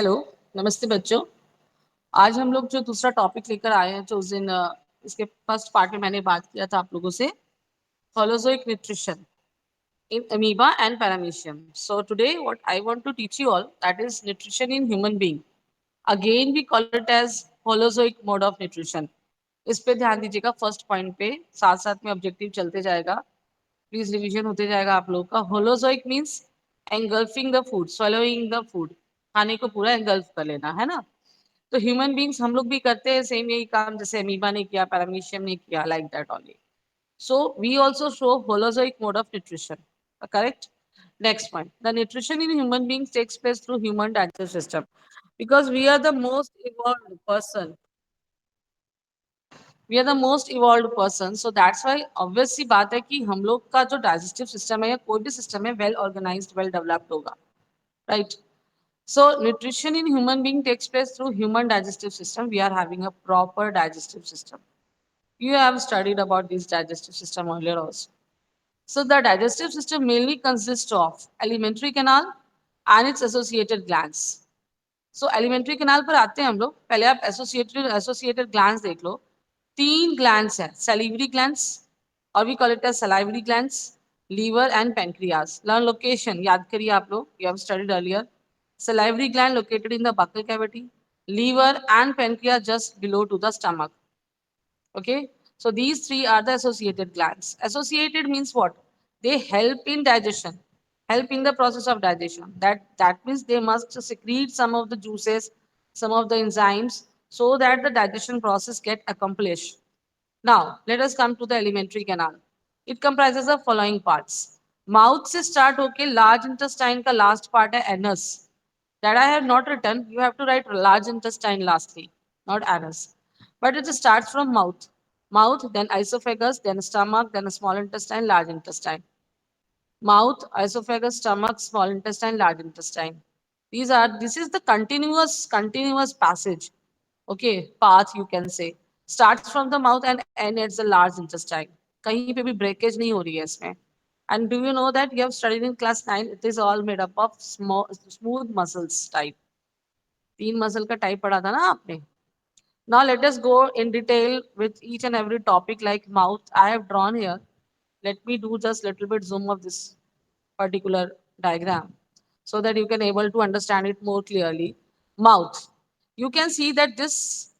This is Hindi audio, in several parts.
हेलो, नमस्ते बच्चों। आज हम लोग जो दूसरा टॉपिक लेकर आए हैं, जो उस दिन इसके फर्स्ट पार्ट में मैंने बात किया था आप लोगों से, holozoic nutrition in amoeba and paramecium. So today what I want to teach you all, that is nutrition in human being. Again we call it as holozoic mode of nutrition. इस पे ध्यान दीजिएगा फर्स्ट पॉइंट पे, साथ साथ में ऑब्जेक्टिव चलते जाएगा, प्लीज रिवीजन होते जाएगा आप लोगों का। Holozoic means engulfing the food, swallowing the food, खाने को पूरा एंगल्फ कर लेना, है ना। तो ह्यूमन बींग्स हम लोग भी करते हैं सेम यही काम, जैसे अमीबा ने किया, पैरामीशियम ने किया, like that only. So we also show holozoic mode of nutrition. Correct? Next point. The nutrition in human beings takes place through human digestive system. Because we are the most evolved person. We are the most evolved person. So that's why obvious सी बात है कि हम लोग का जो digestive system है या कोई भी system है well organized, well developed होगा. Right? So nutrition in human being takes place through human digestive system. We are having a proper digestive system. You have studied about this digestive system earlier also. So the digestive system mainly consists of alimentary canal and its associated glands. So alimentary canal पर आते हैं हम लोग, पहले आप associated glands देख लो। तीन glands हैं, salivary glands और we call it as salivary glands, liver and pancreas. Learn location, याद करिए आप लोग, you have studied earlier. Salivary gland located in the buccal cavity, liver and pancreas just below to the stomach. Okay, so these three are the associated glands. Associated means what? They help in digestion, help in the process of digestion. That means they must secrete some of the juices, some of the enzymes, so that the digestion process get accomplished. Now let us come to the alimentary canal. It comprises of following parts. Mouth से start होके large intestine का last part है anus. That I have not written. You have to write large intestine lastly, not anus. But it starts from mouth. Mouth, then esophagus, then stomach, then small intestine, large intestine. Mouth, esophagus, stomach, small intestine, large intestine. This is the continuous passage. Okay, path you can say. Starts from the mouth and ends at the large intestine. कहीं पे भी breakage नहीं हो रही है इसमें. And do you know that you have studied in class 9? It is all made up of smooth muscles type. तीन मसल का टाइप पढ़ा था ना आपने. Now let us go in detail with each and every topic like mouth. I have drawn here. Let me do just little bit zoom of this particular diagram so that you can able to understand it more clearly. Mouth. You can see that this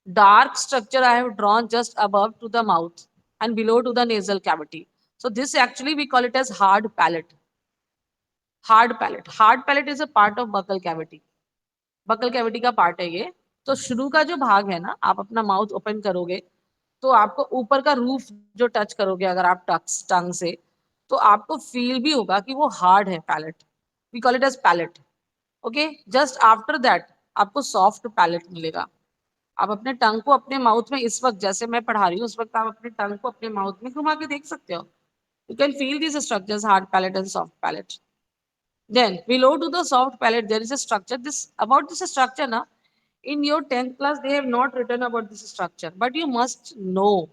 dark structure I have drawn just above to the mouth and below to the nasal cavity. So this actually we call it as hard palate. Hard palate. Hard palate is a part of buccal cavity. Buccal cavity का पार्ट है ये. तो शुरू का जो भाग है ना, आप अपना माउथ ओपन करोगे तो आपको ऊपर का रूफ जो टच करोगे अगर आप टंग से, तो आपको फील भी होगा कि वो हार्ड है palate. We call it as palate. Okay, just after that आपको सॉफ्ट पैलेट मिलेगा. आप अपने टंग को अपने माउथ में इस वक्त जैसे मैं पढ़ा रही हूँ उस वक्त आप अपने टंग को अपने माउथ में घुमा के देख सकते हो. You can feel this structures, hard palate and soft palate. Then below to the soft palate there is a structure. This about this structure na, in your 10th class they have not written about this structure, but you must know.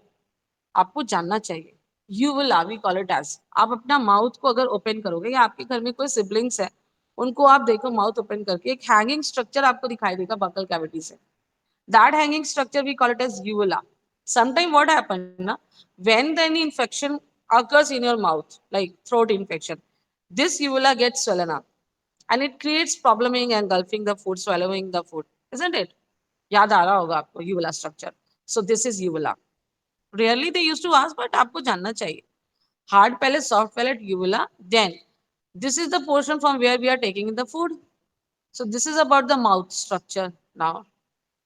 आपको जानना चाहिए. Uvula we call it as. आप अपना माउथ को अगर ओपन करोगे या आपके घर में कोई सिबलिंग्स है उनको आप देखो माउथ ओपन करके, एक हैंगिंग स्ट्रक्चर आपको दिखाई देगा बकल कैविटी से. That hanging structure we call it as uvula. Sometime what happen na, when the any infection occurs in your mouth like throat infection, this uvula gets swollen up and it creates problem in engulfing the food, swallowing the food, isn't it? याद आ रहा होगा आपको uvula structure. So this is uvula. Rarely they used to ask, but आपको जानना चाहिए. Hard palate, soft palate, uvula. Then this is the portion from where we are taking in the food. So this is about the mouth structure now.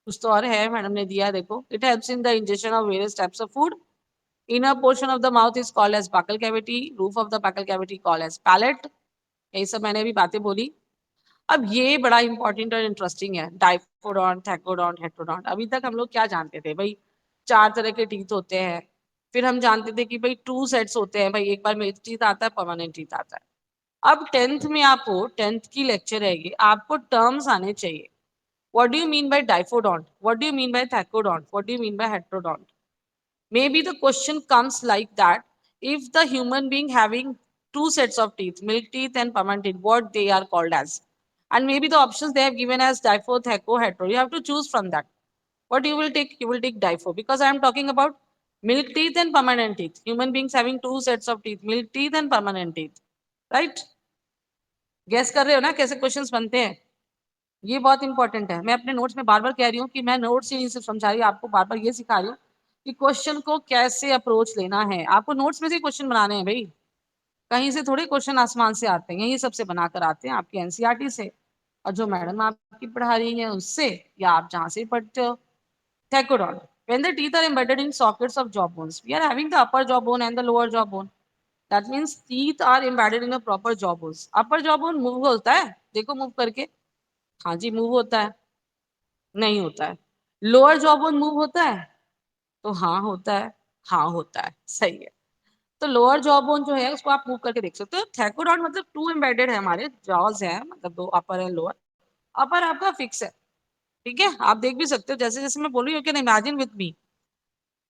कुछ तो और है, मैडम ने दिया देखो. It helps in the ingestion of various types of food. Inner portion of the mouth is called as buccal cavity. Roof of the buccal cavity called as palate. यही सब मैंने भी बातें बोली. अब ये बड़ा इंपॉर्टेंट और इंटरेस्टिंग है. Diphyodont, thecodont, heterodont. अभी तक हम लोग क्या जानते थे भाई? चार तरह के टीथ होते हैं. फिर हम जानते थे कि भाई टू सेट्स होते हैं भाई, एक बार में टीथ आता है, परमानेंट टीथ आता है. अब 10th में आपको 10th की लेक्चर रहेगी, आपको टर्म्स आने चाहिए. What do you mean by diphodont? What do you mean by thecodont? What do you mean by heterodont? Maybe the question comes like that. If the human being having two sets of teeth, milk teeth and permanent teeth, what they are called as? and maybe the options they have given as dipho, theco, hetero. You have to choose from that. What you will take? You will take dipho because I am talking about milk teeth and permanent teeth. Human beings having two sets of teeth, milk teeth and permanent teeth, right? Guess कर रहे हो ना कैसे क्वेश्चंस बनते हैं? ये बहुत इंपॉर्टेंट है। मैं अपने नोट्स में बार बार कह रही हूँ कि मैं नोट्स ही नहीं सिर्फ समझा रही हूँ, आपको बार बार ये सिखा रही हूँ कि क्वेश्चन को कैसे अप्रोच लेना है। आपको नोट्स में से क्वेश्चन बनाने हैं भाई, कहीं से थोड़े क्वेश्चन आसमान से आते हैं, यही सबसे बनाकर आते हैं आपकी एनसीईआरटी से और जो मैडम आपकी पढ़ा रही है उससे, या आप जहाँ से पढ़ते हो। Thecodont. When the teeth are embedded in sockets of jaw bones, we are having the upper jaw bone and the lower jaw bone. That means teeth are embedded in a proper jaw bones. Upper jaw bone move होता है, देखो मूव करके। हाँ जी मूव होता है, नहीं होता है। लोअर जॉ बोन मूव होता है, तो हाँ होता है, हाँ होता है, सही है। तो लोअर जॉ बोन जो है उसको आप मूव करके देख सकते हो। थैकोडॉन मतलब टू एम्बेडेड है, हमारे जॉज है, मतलब दो अपर एंड लोअर। अपर आपका फिक्स है, ठीक है, आप देख भी सकते हो जैसे जैसे मैं बोल रही हूँ, you can imagine with me.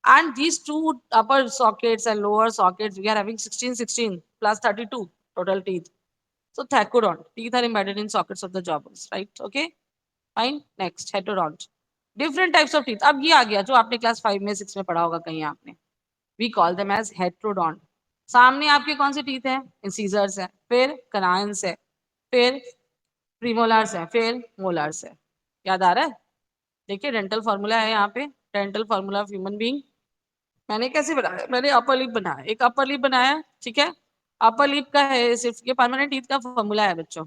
And these two upper sockets and lower sockets, we are having 16 plus 32 total teeth. So thecodont, teeth are embedded in sockets of the jaw bones, right? Okay, fine. Next, heterodont. Different types of teeth. अब ये आ गया जो आपने क्लास 5 में 6 में पढ़ा होगा कहीं आपने। We call them as heterodont. सामने आपके कौन से टीथ हैं? इंसीजर्स है, फिर कनाइंस है, फिर प्रीमोलार्स है, फिर मोलार्स है। याद आ रहा है? देखिए डेंटल फॉर्मूला है यहाँ पे, dental formula of human being. मैंने कैसे बनाया? मैंने अपर लिप बनाया, एक अपर लिप बनाया, ठीक है। अपर लिप का है सिर्फ, ये परमानेंट टीथ का फॉर्मूला है बच्चों।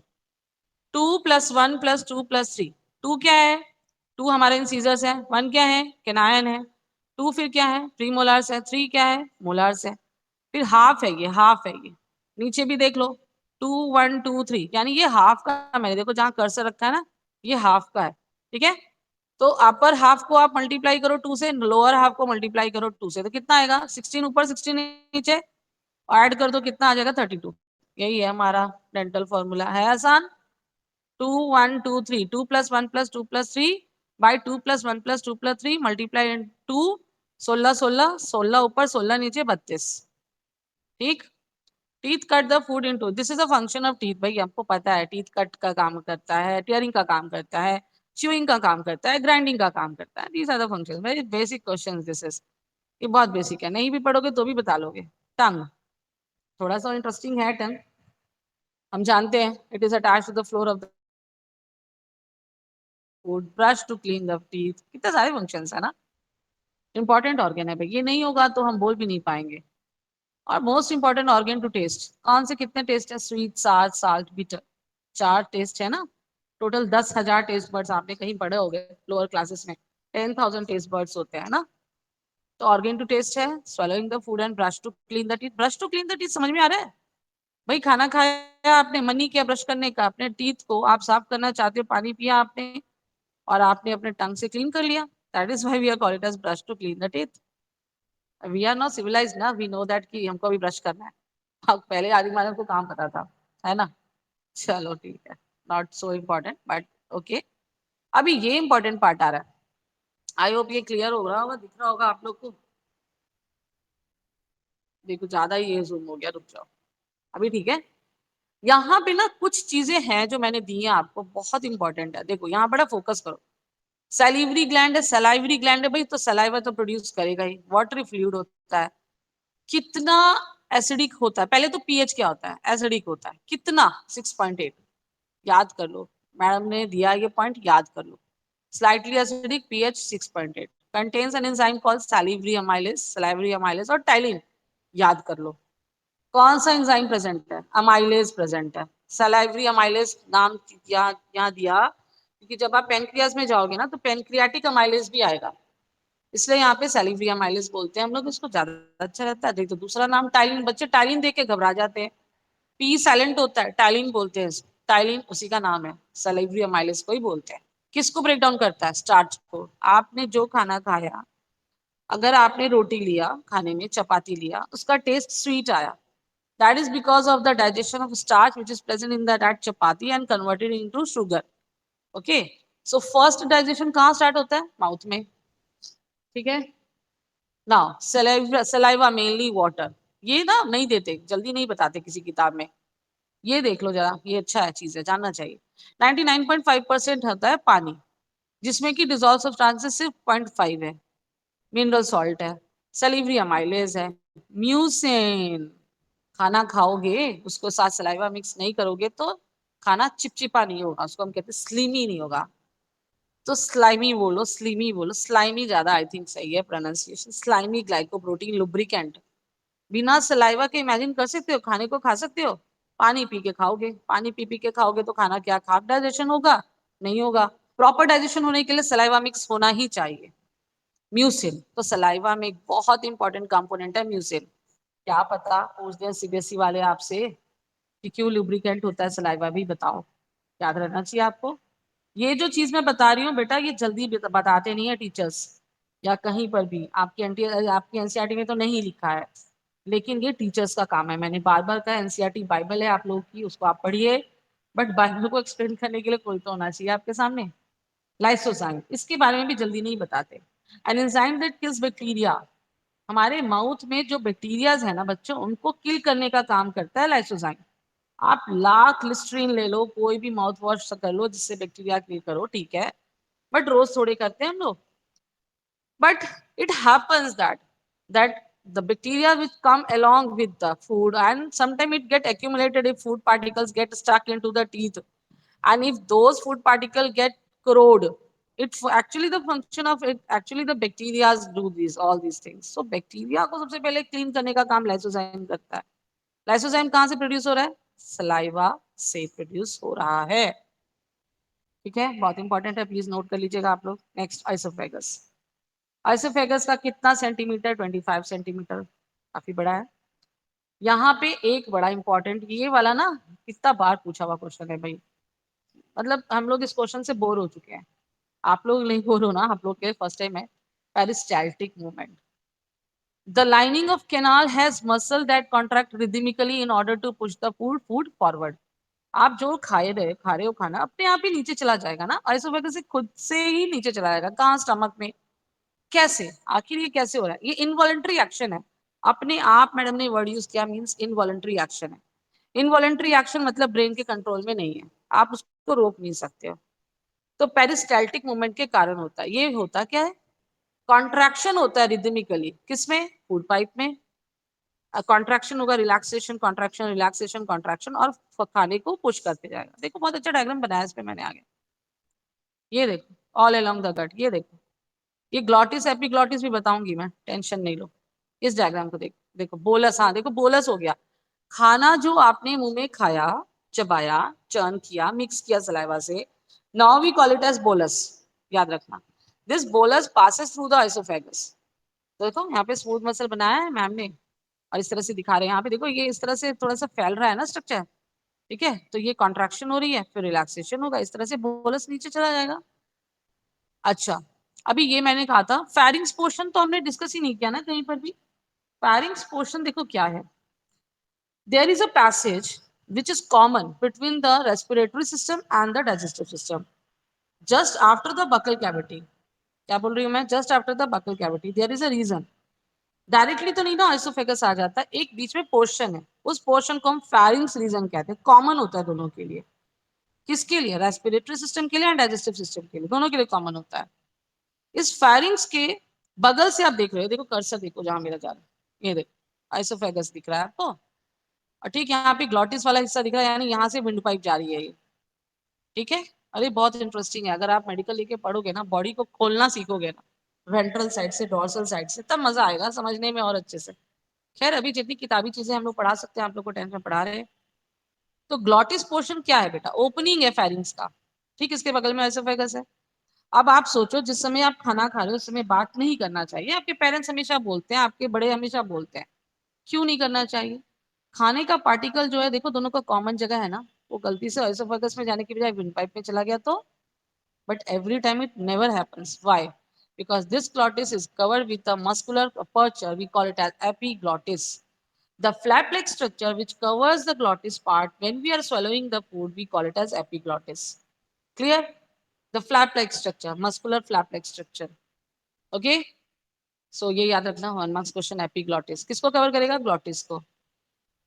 2+1+2+3। 2 क्या है? 2 हमारे इंसीजर्स है, 1 क्या है? कैनायन है, 2 फिर क्या है? प्रीमोलार्स है, 3 क्या है? मोलार्स है, फिर हाफ है, ये हाफ है ये। नीचे भी देख लो, 2 1 2 3, यानी ये हाफ का, मैंने देखो जहां कर्सर रखा है ना, ये हाफ का है, ठीक है। तो अपर हाफ को आप मल्टीप्लाई करो 2 से, लोअर हाफ को मल्टीप्लाई करो 2 से, तो कितना आएगा? 16 ऊपर 16 नीचे, ऐड कर दो कितना आ जाएगा? 32। यही है हमारा डेंटल फॉर्मूला, है आसान। 2 1 2 3, 2+1+2+3 बाई 2+1+2+3 मल्टीप्लाई 2, 16 16 16 ऊपर 16 नीचे 32, ठीक। Teeth cut the food into, this is a function of teeth, भाई आपको पता है टीथ कट का काम करता है, टियरिंग का काम करता है, च्यूइंग का काम करता है, ग्राइंडिंग का काम करता है। These are the functions, very basic questions this is. ये बहुत बेसिक है, नहीं भी पढ़ोगे तो भी बता लोगे। टंग, थोड़ा सा इंटरेस्टिंग है टंग, हम जानते हैं it is attached to the floor of the food, brush to clean the teeth, कितने सारे फंक्शंस है ना। इंपॉर्टेंट ऑर्गन है भाई, ये नहीं होगा तो हम बोल भी नहीं पाएंगे। और most important organ to taste, कौन से कितने टेस्ट है? Sweet, salt, salt, bitter, 4 taste है ना। टोटल 10,000 टेस्ट बर्ड्स आपने कहीं पढ़े हो गए लोअर क्लासेस में, 10,000 टेस्ट बर्ड्स होते हैं ना। तो ऑर्गन टू टेस्ट है swallowing the food and brush to clean the teeth. Brush to clean the teeth समझ में आ रहा है? भाई खाना खाया आपने, मन नहीं किया ब्रश करने का, अपने टीथ को आप साफ करना चाहते हो, पानी पिया आपने और आपने अपने टंग से क्लीन कर लिया, that is why we are call it as brush to clean the teeth. We are not civilised ना, वी नो दैट कि हमको भी ब्रश करना है। हाँ, पहले आदि मानव को काम पता था, है ना। चलो ठीक है, not so important but okay. अभी ये इंपॉर्टेंट पार्ट आ रहा है, आई होप ये क्लियर हो रहा होगा, दिख रहा होगा आप लोग को। देखो ज्यादा ही ये जूम हो गया, रुक जाओ, अभी ठीक है। यहाँ पे ना कुछ चीजें हैं जो मैंने दी हैं आपको, बहुत इंपॉर्टेंट है, देखो यहाँ बड़ा फोकस करो। सैलिवरी ग्लैंड है, सलाइवरी ग्लैंड है भाई, तो सलाइवा तो प्रोड्यूस करेगा ही, वाटरी फ्लूइड होता है। कितना एसिडिक होता है? पहले तो पीएच क्या होता है? एसिडिक होता है, कितना? 6.8, याद कर लो, मैडम ने दिया ये पॉइंट, याद कर लो। Slightly acidic, pH 6.8, contains an enzyme called salivary amylase, salivary amylase और टाइलिन, याद कर लो। कौन सा एंजाइम प्रेजेंट है? अमाइलेज प्रेजेंट है। सलाइवरी अमाइलेज नाम यहाँ दिया क्योंकि जब आप पेनक्रियाज में जाओगे ना तो पेनक्रियाटिक अमाइलेज भी आएगा, इसलिए यहाँ पे सैलिवरी अमाइलेज बोलते हैं हम लोग इसको, ज्यादा अच्छा रहता है। देखो दूसरा नाम टाइलिन, बच्चे टाइलिन देख के घबरा जाते हैं, पी साइलेंट होता है, टाइलिन बोलते हैं इसको, टाइलिन उसी का नाम है, सैलिवरी अमाइलेज को ही बोलते हैं। किसको ब्रेक डाउन करता है? स्टार्च को। आपने जो खाना खाया, अगर आपने रोटी लिया खाने में, चपाती लिया, उसका टेस्ट स्वीट आया, that is because of the digestion of starch which is present in that chapati and converted into sugar. Okay, so first digestion कहाँ start होता है? माउथ में, ठीक है। नाउ सलाइवा मेनली वाटर, ये ना नहीं देते, जल्दी नहीं बताते किसी किताब में, ये देख लो जरा, ये अच्छा है, चीज है, जानना चाहिए। 99.5% होता है पानी, जिसमें कि डिजॉल्व सब्सटेंसेस सिर्फ 0.5 है, मिनरल सॉल्ट है, सलीवरी अमाइलेज है, म्यूसिन। खाना खाओगे उसको साथ सलाइवा मिक्स नहीं करोगे तो खाना चिपचिपा नहीं होगा, उसको हम कहते हैं स्लीमी नहीं होगा। तो स्लाइमी बोलो, स्लीमी बोलो, स्लाइमी ज्यादा आई थिंक सही है प्रोनाउंसिएशन। Slimy glycoprotein lubricant. बिना सलाइवा के इमेजिन कर सकते हो खाने को खा सकते हो? पानी पी के खाओगे, पानी पी पी के खाओगे तो खाना क्या खाक डाइजेशन होगा? नहीं होगा। प्रॉपर डाइजेशन होने के लिए सलाइवा मिक्स होना ही चाहिए। म्यूसिन, तो सलाइवा में एक बहुत इंपॉर्टेंट कंपोनेंट है म्यूसिन। क्या पता पूछ दें सीबीएसई वाले आपसे कि क्यों लुब्रिकेंट होता है सलाइवा, भी बताओ, याद रहना चाहिए आपको। ये जो चीज मैं बता रही हूँ बेटा, ये जल्दी बताते नहीं है टीचर्स या कहीं पर भी। आपकी एनसीईआरटी में तो नहीं लिखा है, लेकिन ये टीचर्स का काम है। मैंने बार बार कहा एनसीईआरटी बाइबल है आप लोगों की, उसको आप पढ़िए, बट बाइबल को एक्सप्लेन करने के लिए कोई तो होना चाहिए आपके सामने। लाइसोजाइम, इसके बारे में भी जल्दी नहीं बताते। An enzyme that kills bacteria. हमारे माउथ में जो बैक्टीरियाज है ना बच्चों, उनको किल करने का काम करता है लाइसोजाइम। आप लाख लिस्ट्रीन ले लो, कोई भी माउथ वॉश कर लो जिससे बैक्टीरिया किल करो, ठीक है, बट रोज थोड़े करते हैं हम लोग। But it happens that the bacteria which come along with the food, and sometimes it get accumulated if food particles get stuck into the teeth, and if those food particles get corrode, actually the function of it, actually the bacteria do these all these things. So bacteria को सबसे पहले clean करने का काम lysozyme करता है। lysozyme कहाँ से प्रोड्यूस हो रहा है? सलाइवा से प्रोड्यूस हो रहा है। ठीक है, बहुत इंपॉर्टेंट है, प्लीज नोट कर लीजिएगा आप लोग। नेक्स्ट, आइसोफेगस। आइसोफेगस का कितना सेंटीमीटर? 25 सेंटीमीटर, काफी बड़ा है। यहाँ पे एक बड़ा इंपॉर्टेंट, ये वाला ना कितना बार पूछा हुआ क्वेश्चन है भाई, मतलब हम लोग इस क्वेश्चन से बोर हो चुके हैं। आप लोग नहीं बोर हो ना, आप लोग के फर्स्ट टाइम है। Peristaltic movement. The lining of canal has muscle that contract rhythmically in order to push the food forward. आप जो खा रहे हो खाना अपने आप ही नीचे चला जाएगा ना, आइसोफेगस से खुद से ही नीचे चला जाएगा। कहाँ? स्टमक में। कैसे? आखिर ये कैसे हो रहा है? ये इनवॉलेंट्री एक्शन है। अपने आप मैडम ने वर्ड यूज किया, मींस इनवॉलेंट्री एक्शन है। इनवॉलेंट्री एक्शन मतलब ब्रेन के कंट्रोल में नहीं है, आप उसको रोक नहीं सकते हो। तो पेरिस्टाल्टिक मूवमेंट के कारण होता है। ये होता क्या है? कॉन्ट्रैक्शन होता है रिदमिकली, किसमें? फूड पाइप में। कॉन्ट्रैक्शन होगा, रिलैक्सेशन, कॉन्ट्रैक्शन, रिलैक्सेशन, कॉन्ट्रैक्शन, और खाने को पुश करते जाएगा। देखो बहुत अच्छा डायग्राम बनाया इस पे मैंने आगे, ये देखो, ऑल अलोंग द गट। ये देखो, ये ग्लॉटिस एपिग्लॉटिस भी बताऊंगी मैं, टेंशन नहीं लो। इस डायग्राम को देखो, देखो बोलस, हाँ देखो बोलस हो गया। खाना जो आपने मुंह में खाया, चबाया, चर्न किया, मिक्स किया सलाइवा से, now we call it as bolus. याद रखना, this bolus passes through the oesophagus. देखो यहाँ पे स्मूथ मसल बनाया है मैम ने, और इस तरह से दिखा रहे हैं यहाँ पे, देखो ये इस तरह से थोड़ा सा फैल रहा है ना स्ट्रक्चर, ठीक है, तो ये कॉन्ट्रैक्शन हो रही है, फिर रिलैक्सेशन होगा, इस तरह से बोलस नीचे चला जाएगा। अच्छा, अभी ये मैंने कहा था फेरिंग्स पोर्शन तो हमने डिस्कस ही नहीं किया ना कहीं पर भी। फेरिंग्स पोर्शन देखो क्या है। There is a passage which is common between the respiratory system and the digestive system just after the buccal cavity। क्या बोल रही हूँ मैं? just after the buccal cavity there is a reason। Directly तो नहीं ना आइसोफेगस आ जाता, एक बीच में पोर्शन है, उस पोर्शन को हम फेरिंग्स रीजन कहते हैं। कॉमन होता है दोनों के लिए। किसके लिए? रेस्पिरेटरी सिस्टम के लिए एंड डाइजेस्टिव सिस्टम के लिए, दोनों के लिए कॉमन होता है। इस फेरिंग्स के बगल से आप देख रहे हो, देखो कर्सर देखो जहां मेरा जा रहा है, ये देखो आइसोफेगस दिख रहा है आपको, और ठीक यहाँ पे ग्लॉटिस वाला हिस्सा दिख रहा है, यानी यहाँ से विंड पाइप जा रही है ये, ठीक है। अरे बहुत इंटरेस्टिंग है, अगर आप मेडिकल लेके पढ़ोगे ना, बॉडी को खोलना सीखोगे ना, वेंट्रल साइड से, डोर्सल साइड से, तब मजा आएगा समझने में और अच्छे से। खैर अभी जितनी किताबी चीजें हम लोग पढ़ा सकते हैं आप लोग को टेंथ में पढ़ा रहे हैं। तो ग्लॉटिस पोर्शन क्या है बेटा? ओपनिंग है फेरिंग्स का, ठीक, इसके बगल में आइसोफेगस है। अब आप सोचो, जिस समय आप खाना खा रहे हो उस समय बात नहीं करना चाहिए, आपके पेरेंट्स हमेशा बोलते हैं, आपके बड़े हमेशा बोलते हैं। क्यों नहीं करना चाहिए? खाने का पार्टिकल जो है, देखो दोनों का कॉमन जगह है ना, वो गलती से एसोफेगस में जाने की बजाय विंड पाइप में चला गया तो, but every time it never happens. Why? Because this glottis is covered with a muscular aperture, we call it as epiglottis. The flap-like structure which covers the glottis part when we are swallowing the food, we call it as epiglottis. Clear? The flap-like structure, muscular flap-like structure. Okay? So ये याद रखना, 1 मार्क्स क्वेश्चन। एपिग्लॉटिस किसको कवर करेगा? ग्लॉटिस को।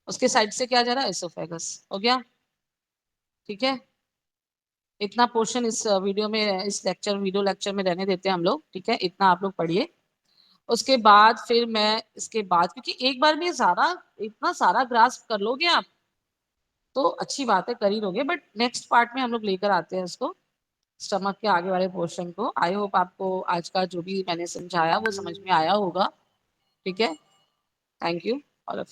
उसके साइड से क्या जा रहा है? एसोफेगस। हो गया? ठीक है। इतना पोर्शन इस वीडियो में, इस वीडियो लेक्चर में रहने देते हैं हम लोग, ठीक है, इतना आप लोग पढ़िए। उसके बाद फिर मैं इसके बाद, क्योंकि एक बार में सारा, इतना सारा ग्रास्प कर लोगे आप तो अच्छी बात है, कर ही लोगे, बट नेक्स्ट पार्ट में हम लोग लेकर आते हैं इसको, स्टमक के आगे वाले पोर्शन को। आई होप आपको आज का जो भी मैंने समझाया वो समझ में आया होगा। ठीक है, थैंक यू ऑल ऑफ